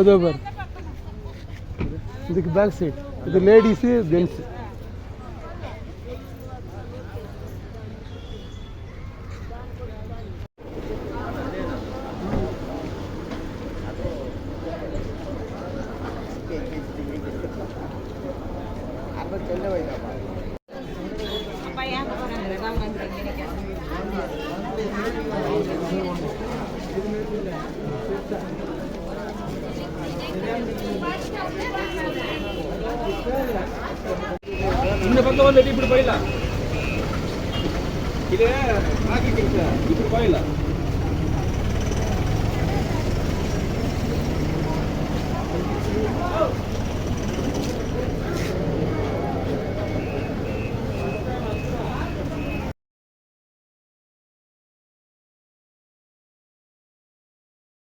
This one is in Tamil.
दो बार ಇದಕ್ಕೆ ಬ್ಯಾಕ್ ಸೈಡ್ ಇದು ಲೇಡೀಸ್ ಜೆಂಟ್ಸ್ இந்த பக்கம் வந்து இப்படி போயிடலாம். இது மார்க்கெட்டிங் சார், இப்படி போயிடலாம்.